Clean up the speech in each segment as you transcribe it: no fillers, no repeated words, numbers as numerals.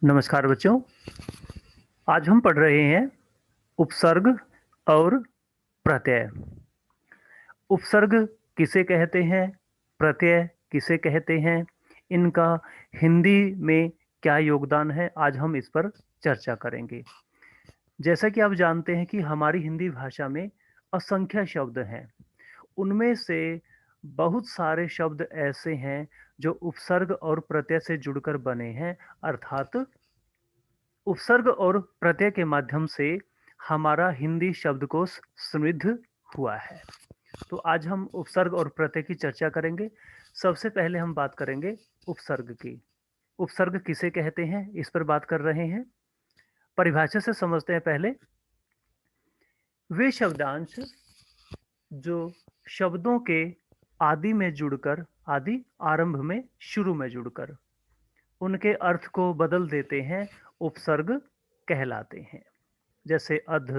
नमस्कार बच्चों। आज हम पढ़ रहे हैं उपसर्ग और प्रत्यय। उपसर्ग किसे कहते हैं, प्रत्यय किसे कहते हैं, इनका हिंदी में क्या योगदान है, आज हम इस पर चर्चा करेंगे। जैसा कि आप जानते हैं कि हमारी हिंदी भाषा में असंख्य शब्द हैं। उनमें से बहुत सारे शब्द ऐसे हैं जो उपसर्ग और प्रत्यय से जुड़कर बने हैं, अर्थात उपसर्ग और प्रत्यय के माध्यम से हमारा हिंदी शब्दकोश समृद्ध हुआ है। तो आज हम उपसर्ग और प्रत्यय की चर्चा करेंगे। सबसे पहले हम बात करेंगे उपसर्ग की। उपसर्ग किसे कहते हैं, इस पर बात कर रहे हैं। परिभाषा से समझते हैं पहले। वे शब्दांश जो शब्दों के आदि में जुड़कर, आदि आरंभ में, शुरू में जुड़कर उनके अर्थ को बदल देते हैं, उपसर्ग कहलाते हैं। जैसे अध,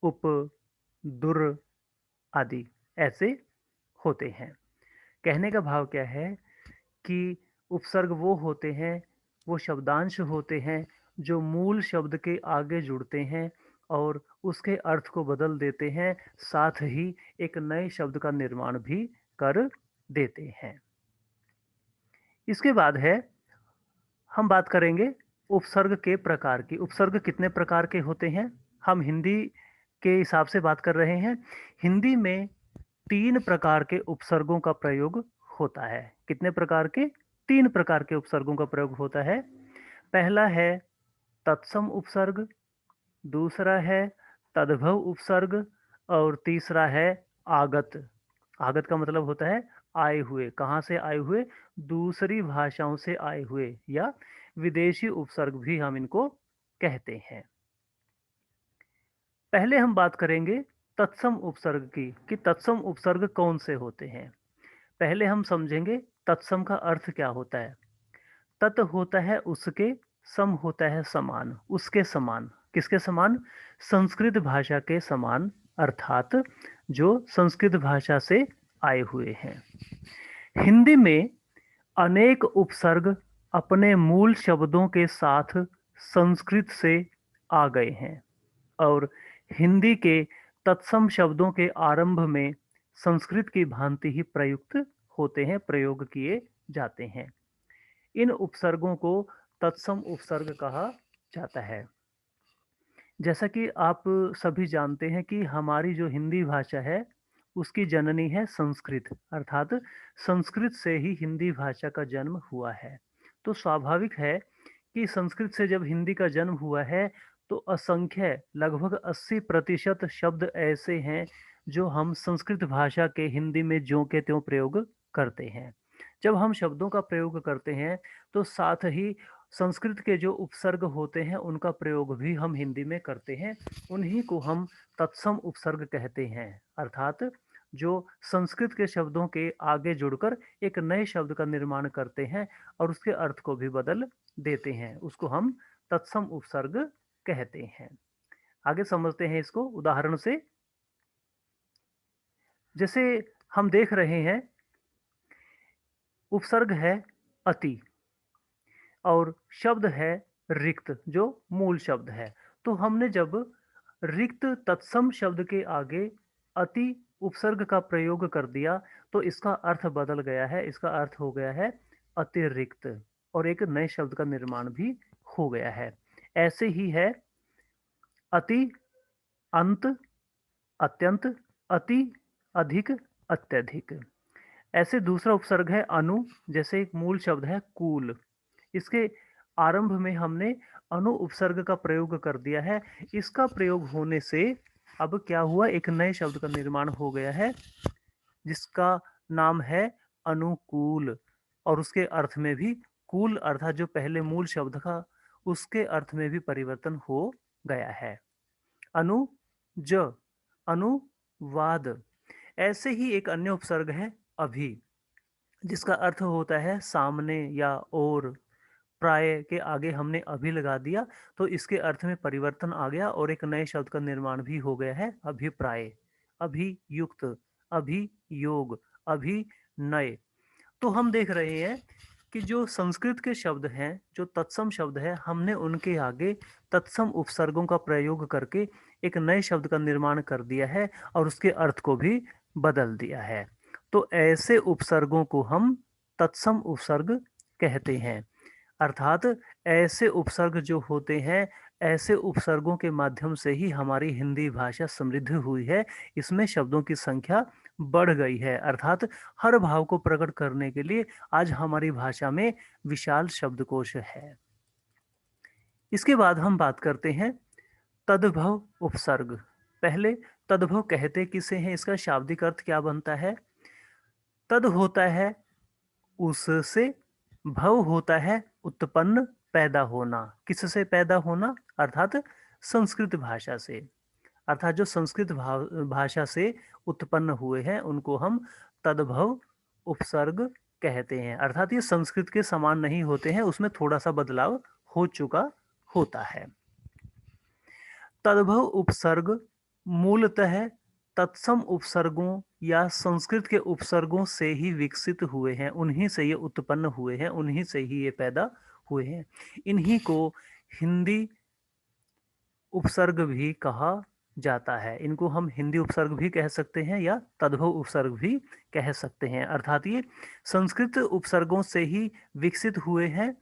उप, दुर आदि ऐसे होते हैं। कहने का भाव क्या है कि उपसर्ग वो होते हैं, वो शब्दांश होते हैं जो मूल शब्द के आगे जुड़ते हैं और उसके अर्थ को बदल देते हैं, साथ ही एक नए शब्द का निर्माण भी कर देते हैं। इसके बाद है, हम बात करेंगे उपसर्ग के प्रकार की। उपसर्ग कितने प्रकार के होते हैं, हम हिंदी के हिसाब से बात कर रहे हैं। हिंदी में 3 प्रकार के उपसर्गों का प्रयोग होता है। कितने प्रकार के? 3 प्रकार के उपसर्गों का प्रयोग होता है। पहला है तत्सम उपसर्ग, दूसरा है तद्भव उपसर्ग और तीसरा है आगत। आगत का मतलब होता है आए हुए। कहाँ से आए हुए? दूसरी भाषाओं से आए हुए, या विदेशी उपसर्ग भी हम इनको कहते हैं। पहले हम बात करेंगे तत्सम उपसर्ग की, कि तत्सम उपसर्ग कौन से होते हैं। पहले हम समझेंगे तत्सम का अर्थ क्या होता है। तत् होता है उसके, सम होता है समान, उसके समान। किसके समान? संस्कृत भाषा के समान, अर्थात जो संस्कृत भाषा से आए हुए हैं। हिंदी में अनेक उपसर्ग अपने मूल शब्दों के साथ संस्कृत से आ गए हैं और हिंदी के तत्सम शब्दों के आरंभ में संस्कृत की भांति ही प्रयुक्त होते हैं, प्रयोग किए जाते हैं। इन उपसर्गों को तत्सम उपसर्ग कहा जाता है। जैसा कि आप सभी जानते हैं कि हमारी जो हिंदी भाषा है उसकी जननी है संस्कृत, अर्थात संस्कृत से ही हिंदी भाषा का जन्म हुआ है। तो स्वाभाविक है कि संस्कृत से जब हिंदी का जन्म हुआ है तो असंख्य, लगभग 80% शब्द ऐसे हैं जो हम संस्कृत भाषा के हिंदी में ज्यों के त्यों प्रयोग करते हैं। जब हम शब्दों का प्रयोग करते हैं तो साथ ही संस्कृत के जो उपसर्ग होते हैं उनका प्रयोग भी हम हिंदी में करते हैं। उन्हीं को हम तत्सम उपसर्ग कहते हैं, अर्थात जो संस्कृत के शब्दों के आगे जुड़कर एक नए शब्द का निर्माण करते हैं और उसके अर्थ को भी बदल देते हैं, उसको हम तत्सम उपसर्ग कहते हैं। आगे समझते हैं इसको उदाहरण से। जैसे हम देख रहे हैं, उपसर्ग है अति और शब्द है रिक्त, जो मूल शब्द है। तो हमने जब रिक्त तत्सम शब्द के आगे अति उपसर्ग का प्रयोग कर दिया तो इसका अर्थ बदल गया है, इसका अर्थ हो गया है अतिरिक्त और एक नए शब्द का निर्माण भी हो गया है। ऐसे ही है अति, अंत, अत्यंत, अति, अधिक, अत्यधिक। ऐसे दूसरा उपसर्ग है अनु। जैसे एक मूल शब्द है कूल, इसके आरंभ में हमने अनु उपसर्ग का प्रयोग कर दिया है। इसका प्रयोग होने से अब क्या हुआ, एक नए शब्द का निर्माण हो गया है जिसका नाम है अनुकूल। और उसके अर्थ में भी कूल अर्थात जो पहले मूल शब्द का, उसके अर्थ में भी परिवर्तन हो गया है। अनु, ज, अनुवाद। ऐसे ही एक अन्य उपसर्ग है अभी, जिसका अर्थ होता है सामने या और। प्राय के आगे हमने अभी लगा दिया तो इसके अर्थ में परिवर्तन आ गया और एक नए शब्द का निर्माण भी हो गया है अभिप्राय, अभियुक्त, अभियोग, अभिनय। तो हम देख रहे हैं कि जो संस्कृत के शब्द हैं, जो तत्सम शब्द है, हमने उनके आगे तत्सम उपसर्गों का प्रयोग करके एक नए शब्द का निर्माण कर दिया है और उसके अर्थ को भी बदल दिया है। तो ऐसे उपसर्गों को हम तत्सम उपसर्ग कहते हैं। अर्थात ऐसे उपसर्ग जो होते हैं, ऐसे उपसर्गों के माध्यम से ही हमारी हिंदी भाषा समृद्ध हुई है। इसमें शब्दों की संख्या बढ़ गई है। अर्थात हर भाव को प्रकट करने के लिए आज हमारी भाषा में विशाल शब्दकोश है। इसके बाद हम बात करते हैं तद्भव उपसर्ग। पहले तद्भव कहते किसे हैं, इसका शाब्दिक अर्थ क्या बनता है? तद होता है उससे, भव होता है उत्पन्न, पैदा होना। किससे पैदा होना? अर्थात संस्कृत भाषा से। अर्थात जो संस्कृत भाषा से उत्पन्न हुए हैं उनको हम तद्भव उपसर्ग कहते हैं। अर्थात ये संस्कृत के समान नहीं होते हैं, उसमें थोड़ा सा बदलाव हो चुका होता है। तद्भव उपसर्ग मूलतः तत्सम उपसर्गों या संस्कृत के उपसर्गों से ही विकसित हुए हैं, उन्हीं से ये उत्पन्न हुए हैं, उन्हीं से ही ये पैदा हुए हैं। इन्हीं को हिंदी उपसर्ग भी कहा जाता है। इनको हम हिंदी उपसर्ग भी कह सकते हैं या तद्भव उपसर्ग भी कह सकते हैं। अर्थात ये संस्कृत उपसर्गों से ही विकसित हुए हैं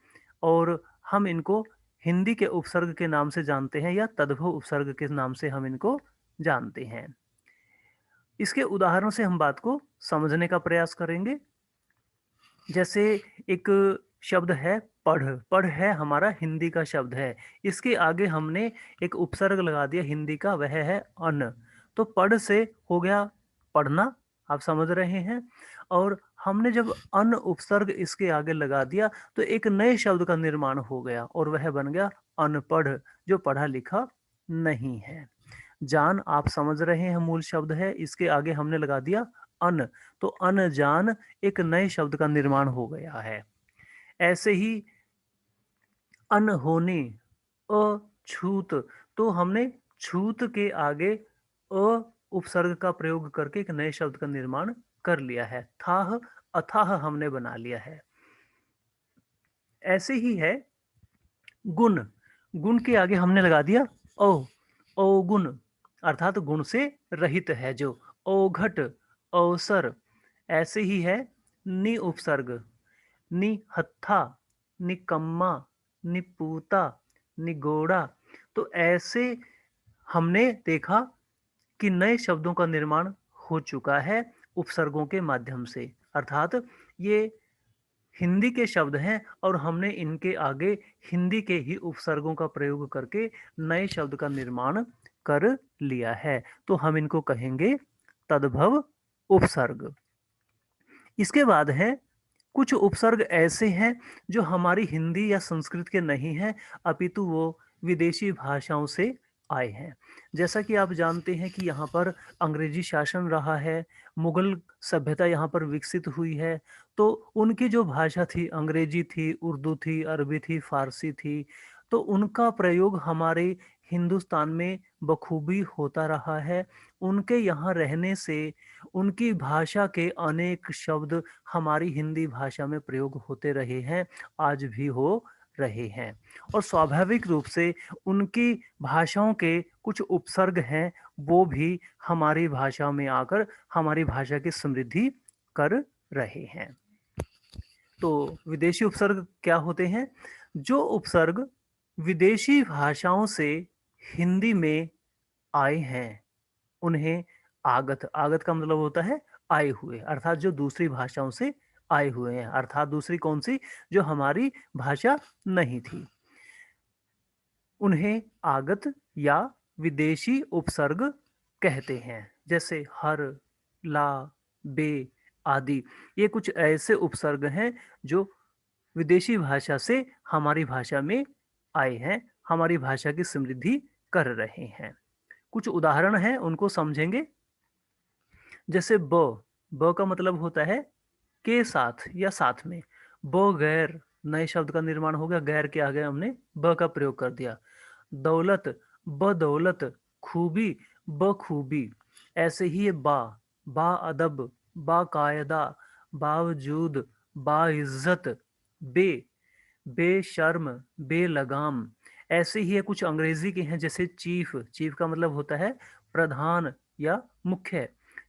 और हम इनको हिंदी के उपसर्ग के नाम से जानते हैं या तद्भव उपसर्ग के नाम से हम इनको जानते हैं। इसके उदाहरण से हम बात को समझने का प्रयास करेंगे। जैसे एक शब्द है पढ़। पढ़ है हमारा हिंदी का शब्द है, इसके आगे हमने एक उपसर्ग लगा दिया हिंदी का, वह है अन। तो पढ़ से हो गया पढ़ना, आप समझ रहे हैं। और हमने जब अन उपसर्ग इसके आगे लगा दिया तो एक नए शब्द का निर्माण हो गया और वह बन गया अनपढ़, जो पढ़ा लिखा नहीं है। जान आप समझ रहे हैं मूल शब्द है, इसके आगे हमने लगा दिया अन, तो अनजान एक नए शब्द का निर्माण हो गया है। ऐसे ही अनहोनी, अछूत, तो हमने छूत के आगे अ उपसर्ग का प्रयोग करके एक नए शब्द का निर्माण कर लिया है। थाह अथाह हमने बना लिया है। ऐसे ही है गुण। गुण के आगे हमने लगा दिया ओ, अवगुण, अर्थात गुण से रहित है जो। अवघट, अवसर। ऐसे ही है नि उपसर्ग, निहत्था, निकम्मा, निपूता, निगोड़ा। तो ऐसे हमने देखा कि नए शब्दों का निर्माण हो चुका है उपसर्गों के माध्यम से। अर्थात ये हिंदी के शब्द हैं और हमने इनके आगे हिंदी के ही उपसर्गों का प्रयोग करके नए शब्द का निर्माण कर लिया है। तो हम इनको कहेंगे तद्भव उपसर्ग। इसके बाद है कुछ उपसर्ग ऐसे हैं जो हमारी हिंदी या संस्कृत के नहीं हैं, अपितु वो विदेशी भाषाओं से आए हैं। जैसा कि आप जानते हैं कि यहाँ पर अंग्रेजी शासन रहा है, मुगल सभ्यता यहाँ पर विकसित हुई है, तो उनकी जो भाषा थी अंग्रेजी थी, उर्दू थी, अरबी थी, फारसी थी, तो उनका प्रयोग हमारे हिंदुस्तान में बखूबी होता रहा है। उनके यहाँ रहने से उनकी भाषा के अनेक शब्द हमारी हिंदी भाषा में प्रयोग होते रहे हैं, आज भी हो रहे हैं। और स्वाभाविक रूप से उनकी भाषाओं के कुछ उपसर्ग हैं, वो भी हमारी भाषा में आकर हमारी भाषा की समृद्धि कर रहे हैं। तो विदेशी उपसर्ग क्या होते हैं? जो उपसर्ग विदेशी भाषाओं से हिंदी में आए हैं उन्हें आगत, आगत का मतलब होता है आए हुए, अर्थात जो दूसरी भाषाओं से आए हुए हैं। अर्थात दूसरी कौन सी? जो हमारी भाषा नहीं थी, उन्हें आगत या विदेशी उपसर्ग कहते हैं। जैसे हर, ला, बे आदि, ये कुछ ऐसे उपसर्ग हैं जो विदेशी भाषा से हमारी भाषा में आए हैं, हमारी भाषा की समृद्धि कर रहे हैं। कुछ उदाहरण हैं, उनको समझेंगे। जैसे ब का मतलब होता है के साथ या साथ में। ब गैर, नए शब्द का निर्माण हो गया, गैर के आगे हमने ब का प्रयोग कर दिया। दौलत, बदौलत, खूबी, बखूबी। ऐसे ही ये बा अदब, बाकायदा, बावजूद, बाइज्जत, बे, बेशर्म, बेलगाम। ऐसे ही है कुछ अंग्रेजी के हैं, जैसे चीफ, चीफ का मतलब होता है प्रधान या मुख्य।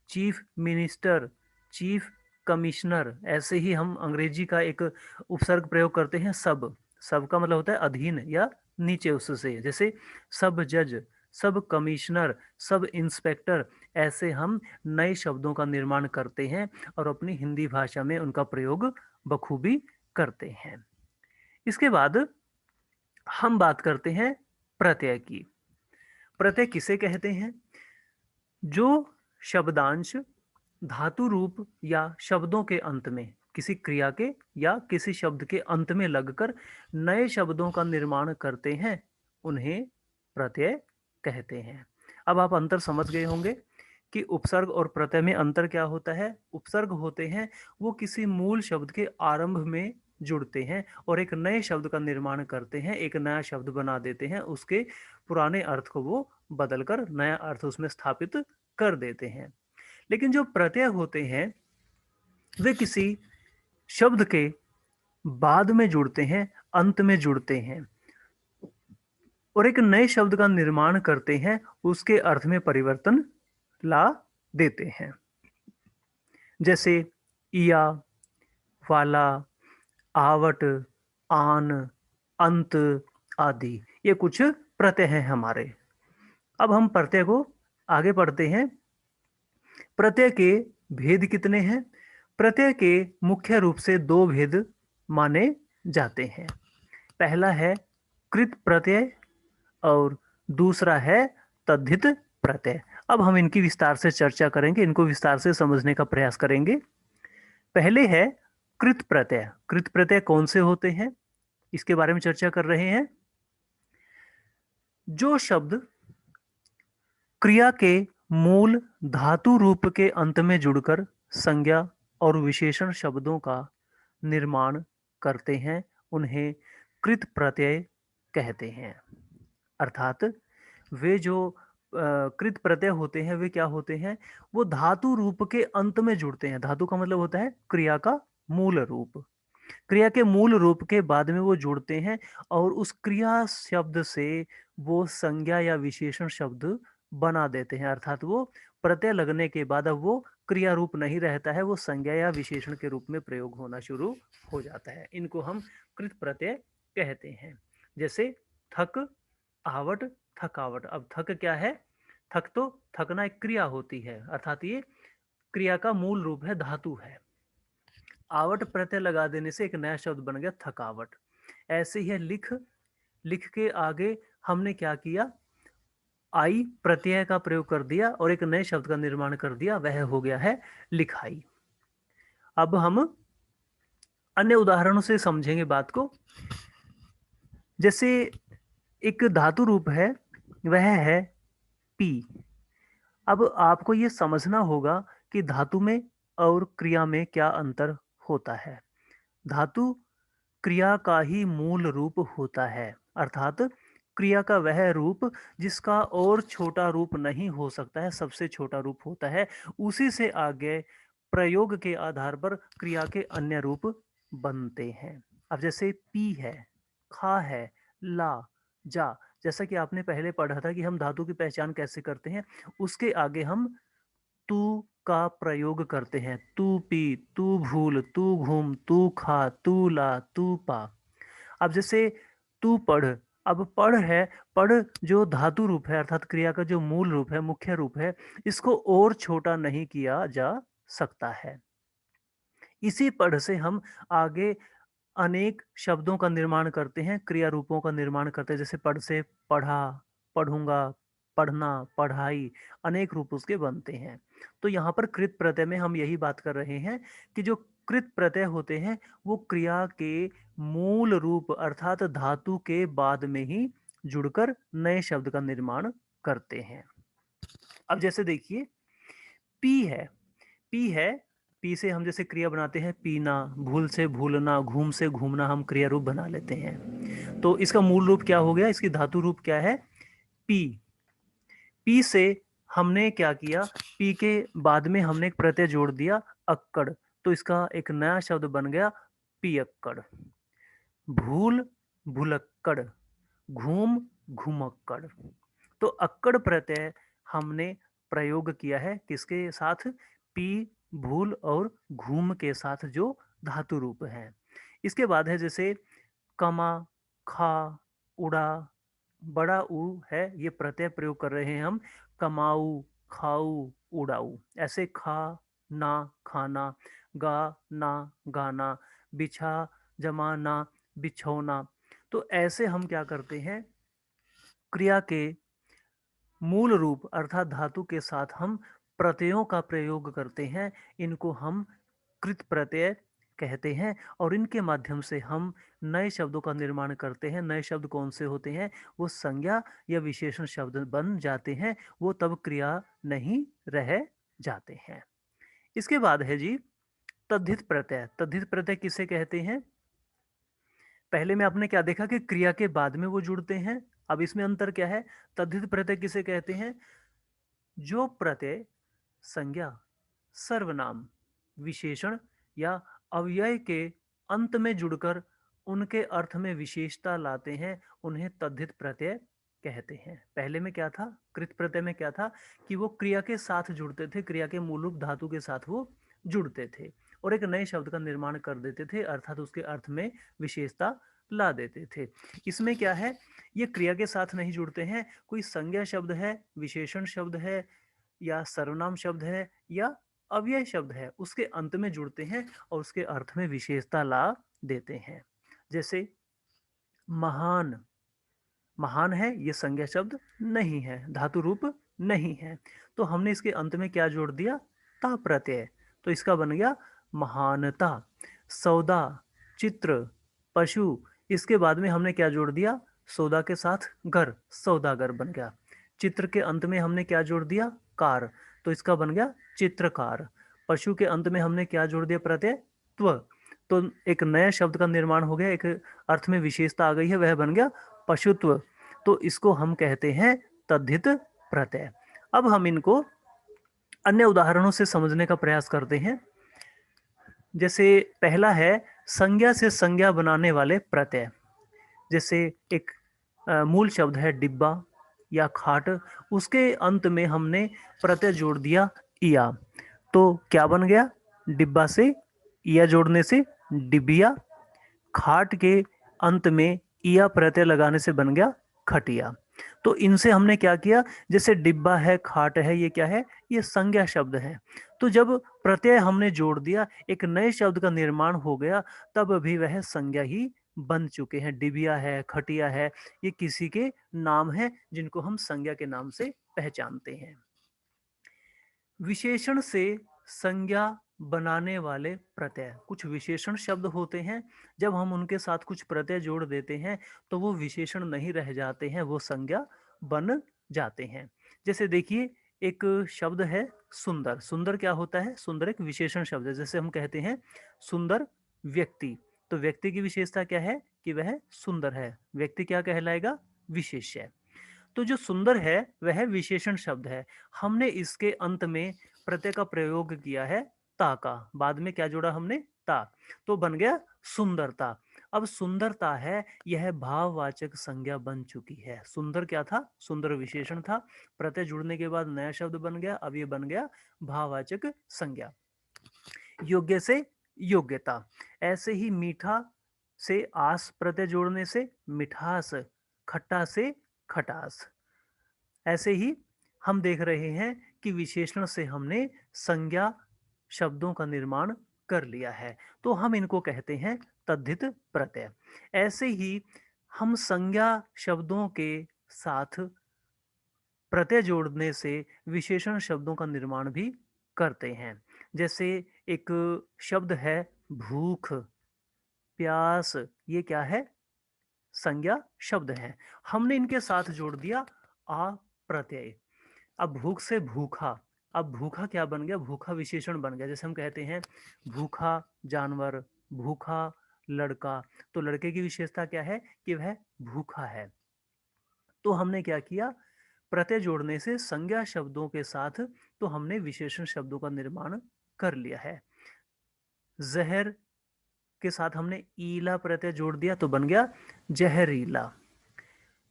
Chief minister, chief commissioner. ऐसे ही हम अंग्रेजी का एक उपसर्ग प्रयोग करते हैं सब, सब का मतलब होता है अधीन या नीचे उससे, जैसे सब जज, सब कमिश्नर, सब इंस्पेक्टर। ऐसे हम नए शब्दों का निर्माण करते हैं और अपनी हिंदी भाषा में उनका प्रयोग बखूबी करते हैं। इसके बाद हम बात करते हैं प्रत्यय की। प्रत्यय किसे कहते हैं? जो शब्दांश धातु रूप या शब्दों के अंत में, किसी क्रिया के या किसी शब्द के अंत में लगकर नए शब्दों का निर्माण करते हैं, उन्हें प्रत्यय कहते हैं। अब आप अंतर समझ गए होंगे कि उपसर्ग और प्रत्यय में अंतर क्या होता है। उपसर्ग होते हैं वो किसी मूल शब्द के आरंभ में जुड़ते हैं और एक नए शब्द का निर्माण करते हैं, एक नया शब्द बना देते हैं, उसके पुराने अर्थ को वो बदलकर नया अर्थ उसमें स्थापित कर देते हैं। लेकिन जो प्रत्यय होते हैं वे किसी शब्द के बाद में जुड़ते हैं, अंत में जुड़ते हैं और एक नए शब्द का निर्माण करते हैं, उसके अर्थ में परिवर्तन ला देते हैं। जैसे इया, वाला, आवट, आन, अंत आदि, ये कुछ प्रत्यय हैं हमारे। अब हम प्रत्यय को आगे पढ़ते हैं। प्रत्यय के भेद कितने हैं? प्रत्यय के मुख्य रूप से दो भेद माने जाते हैं। पहला है कृत प्रत्यय और दूसरा है तद्धित प्रत्यय। अब हम इनकी विस्तार से चर्चा करेंगे, इनको विस्तार से समझने का प्रयास करेंगे। पहले है कृत प्रत्यय। कृत प्रत्यय कौन से होते हैं, इसके बारे में चर्चा कर रहे हैं। जो शब्द क्रिया के मूल धातु रूप के अंत में जुड़कर संज्ञा और विशेषण शब्दों का निर्माण करते हैं, उन्हें कृत प्रत्यय कहते हैं। अर्थात वे जो कृत प्रत्यय होते हैं वे क्या होते हैं? वो धातु रूप के अंत में जुड़ते हैं। धातु का मतलब होता है क्रिया का मूल रूप। क्रिया के मूल रूप के बाद में वो जुड़ते हैं और उस क्रिया शब्द से वो संज्ञा या विशेषण शब्द बना देते हैं। अर्थात वो प्रत्यय लगने के बाद अब वो क्रिया रूप नहीं रहता है, वो संज्ञा या विशेषण के रूप में प्रयोग होना शुरू हो जाता है। इनको हम कृत प्रत्यय कहते हैं। जैसे थक, आवट, थकावट। अब थक क्या है? थक तो थकना एक क्रिया होती है, अर्थात ये क्रिया का मूल रूप है, धातु है। आवट प्रत्यय लगा देने से एक नया शब्द बन गया थकावट। ऐसे ही है लिख, लिख के आगे हमने क्या किया? आई प्रत्यय का प्रयोग कर दिया और एक नए शब्द का निर्माण कर दिया, वह हो गया है लिखाई। अब हम अन्य उदाहरणों से समझेंगे बात को। जैसे एक धातु रूप है, वह है पी। अब आपको यह समझना होगा कि धातु में और क्रिया में क्या अंतर होता है। धातु क्रिया का ही मूल रूप होता है, अर्थात क्रिया का वह रूप जिसका और छोटा रूप नहीं हो सकता है, सबसे छोटा रूप होता है। उसी से आगे प्रयोग के आधार पर क्रिया के अन्य रूप बनते हैं। अब जैसे पी है, खा है, ला, जा। जैसा कि आपने पहले पढ़ा था कि हम धातु की पहचान कैसे करते हैं, उसके आगे हम तू का प्रयोग करते हैं। तू पी, तू भूल, तू घूम, तू खा, तू ला, तू पा। अब जैसे तू पढ़, अब पढ़ है, पढ़ जो धातु रूप है अर्थात क्रिया का जो मूल रूप है, मुख्य रूप है, इसको और छोटा नहीं किया जा सकता है। इसी पढ़ से हम आगे अनेक शब्दों का निर्माण करते हैं, क्रिया रूपों का निर्माण करते हैं। जैसे पढ़ से पढ़ा, पढ़ूंगा, पढ़ना, पढ़ाई, अनेक रूप उसके बनते हैं। तो यहाँ पर कृत प्रत्यय में हम यही बात कर रहे हैं कि जो कृत प्रत्यय होते हैं वो क्रिया के मूल रूप अर्थात धातु के बाद में ही जुड़कर नए शब्द का निर्माण करते हैं। अब जैसे देखिए पी है, पी है, पी से हम जैसे क्रिया बनाते हैं पीना, भूल से भूलना, घूम से घूमना, हम क्रिया रूप बना लेते हैं। तो इसका मूल रूप क्या हो गया? इसकी धातु रूप क्या है? पी। पी से हमने क्या किया? पी के बाद में हमने एक प्रत्यय जोड़ दिया अक्कड़, तो इसका एक नया शब्द बन गया पियक्कड़। भूल भुलक्कड़, घूम घुमक्कड़। तो अक्कड़ प्रत्यय हमने प्रयोग किया है किसके साथ? पी, भूल और घूम के साथ जो धातु रूप है। इसके बाद है जैसे कमा, खा, उड़ा, बड़ा ऊ है, ये प्रत्यय प्रयोग कर रहे हैं हम। कमाऊ, खाऊ, उड़ाऊ। ऐसे खा ना खाना, गा ना गाना, बिछा जमाना, बिछौना। तो ऐसे हम क्या करते हैं, क्रिया के मूल रूप अर्थात धातु के साथ हम प्रत्ययों का प्रयोग करते हैं। इनको हम कृत प्रत्यय कहते हैं और इनके माध्यम से हम नए शब्दों का निर्माण करते हैं। नए शब्द कौन से होते हैं? वो संज्ञा या विशेषण शब्द बन जाते हैं, वो तब क्रिया नहीं रह जाते हैं। इसके बाद है जी तद्धित प्रत्यय। तद्धित प्रत्यय किसे कहते हैं? पहले में आपने क्या देखा कि क्रिया के बाद में वो जुड़ते हैं। अब इसमें अंतर क्या है? तद्धित प्रत्यय किसे कहते हैं? जो प्रत्यय संज्ञा, सर्वनाम, विशेषण या अव्यय के अंत में जुड़कर उनके अर्थ में विशेषता लाते हैं, उन्हें तद्धित प्रत्यय कहते हैं। पहले में क्या था? कृत प्रत्यय में क्या था कि वो क्रिया के साथ जुड़ते थे, क्रिया के मूल रूप धातु के साथ वो जुड़ते थे और एक नए शब्द का निर्माण कर देते थे, अर्थात उसके अर्थ में विशेषता ला देते थे। इसमें क्या है, ये क्रिया के साथ नहीं जुड़ते हैं। कोई संज्ञा शब्द है, विशेषण शब्द है या सर्वनाम शब्द है या अव्यय शब्द है, उसके अंत में जुड़ते हैं और उसके अर्थ में विशेषता ला देते हैं। जैसे महान, महान है, ये संज्ञा शब्द नहीं है, धातु रूप नहीं है, तो हमने इसके अंत में क्या जोड़ दिया? ता प्रत्यय। तो इसका बन गया महानता। सौदा, चित्र, पशु, इसके बाद में हमने क्या जोड़ दिया? सौदा के साथ घर, सौदागर बन गया। चित्र के अंत में हमने क्या जोड़ दिया? कार, तो इसका बन गया चित्रकार। पशु के अंत में हमने क्या जोड़ दिया? प्रत्यय त्व। तो एक नया शब्द का निर्माण हो गया, एक अर्थ में विशेषता आ गई है, वह बन गया पशुत्व। तो इसको हम कहते हैं तद्धित प्रत्यय। अब हम इनको अन्य उदाहरणों से समझने का प्रयास करते हैं। जैसे पहला है संज्ञा से संज्ञा बनाने वाले प्रत्यय। जैसे एक मूल शब्द है डिब्बा या खाट, उसके अंत में हमने प्रत्यय जोड़ दिया इया, तो क्या बन गया? डिब्बा से इया जोड़ने से डिबिया। खाट के अंत में इया प्रत्यय लगाने से बन गया खटिया। तो इनसे हमने क्या किया? जैसे डिब्बा है, खाट है, ये क्या है? ये संज्ञा शब्द है। तो जब प्रत्यय हमने जोड़ दिया, एक नए शब्द का निर्माण हो गया, तब भी वह संज्ञा ही बन चुके हैं। डिबिया है, खटिया है, ये किसी के नाम है जिनको हम संज्ञा के नाम से पहचानते हैं। विशेषण से संज्ञा बनाने वाले प्रत्यय, कुछ विशेषण शब्द होते हैं, जब हम उनके साथ कुछ प्रत्यय जोड़ देते हैं तो वो विशेषण नहीं रह जाते हैं, वो संज्ञा बन जाते हैं। जैसे देखिए एक शब्द है सुंदर। सुंदर क्या होता है? सुंदर एक विशेषण शब्द है। जैसे हम कहते हैं सुंदर व्यक्ति, तो व्यक्ति की विशेषता क्या है? कि वह सुंदर है। व्यक्ति क्या कहलाएगा? विशेष्य। तो जो सुंदर है वह विशेषण शब्द है। हमने इसके अंत में प्रत्यय का प्रयोग किया है ता का, बाद में क्या जोड़ा हमने? ता, तो बन गया सुंदरता। अब सुंदरता है, यह भाववाचक संज्ञा बन चुकी है। सुंदर क्या था? सुंदर विशेषण था, प्रत्यय जुड़ने के बाद नया शब्द बन गया, अब ये बन गया भाववाचक संज्ञा। योग्य से योग्यता। ऐसे ही मीठा से आस प्रत्यय जोड़ने से मिठास, खट्टा से खटास। ऐसे ही हम देख रहे हैं कि विशेषण से हमने संज्ञा शब्दों का निर्माण कर लिया है, तो हम इनको कहते हैं तद्धित प्रत्यय। ऐसे ही हम संज्ञा शब्दों के साथ प्रत्यय जोड़ने से विशेषण शब्दों का निर्माण भी करते हैं। जैसे एक शब्द है भूख, प्यास, ये क्या है? संज्ञा शब्द है। हमने इनके साथ जोड़ दिया आ प्रत्यय। अब भूख से भूखा, अब भूखा क्या बन गया? भूखा विशेषण बन गया। जैसे हम कहते हैं भूखा जानवर, भूखा लड़का, तो लड़के की विशेषता क्या है? कि वह भूखा है। तो हमने क्या किया? प्रत्यय जोड़ने से संज्ञा शब्दों के साथ तो हमने विशेषण शब्दों का निर्माण कर लिया है। जहर के साथ हमने ईला प्रत्यय जोड़ दिया तो बन गया जहरीला।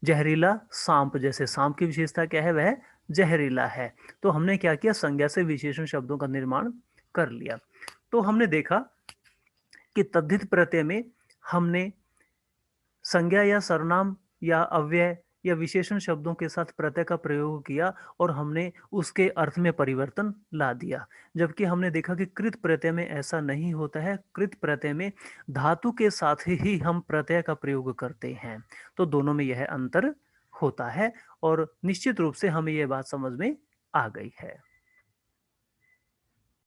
जहरीला सांप, जैसे सांप की विशेषता क्या है, वह जहरीला है। तो हमने क्या किया, संज्ञा से विशेषण शब्दों का निर्माण कर लिया। तो हमने देखा कि तद्धित प्रत्यय में हमने संज्ञा या सर्वनाम या अव्यय या विशेषण शब्दों के साथ प्रत्यय का प्रयोग किया और हमने उसके अर्थ में परिवर्तन ला दिया। जबकि हमने देखा कि कृत प्रत्यय में ऐसा नहीं होता है। कृत प्रत्यय में धातु के साथ ही हम प्रत्यय का प्रयोग करते हैं। तो दोनों में यह अंतर होता है और निश्चित रूप से हमें यह बात समझ में आ गई है।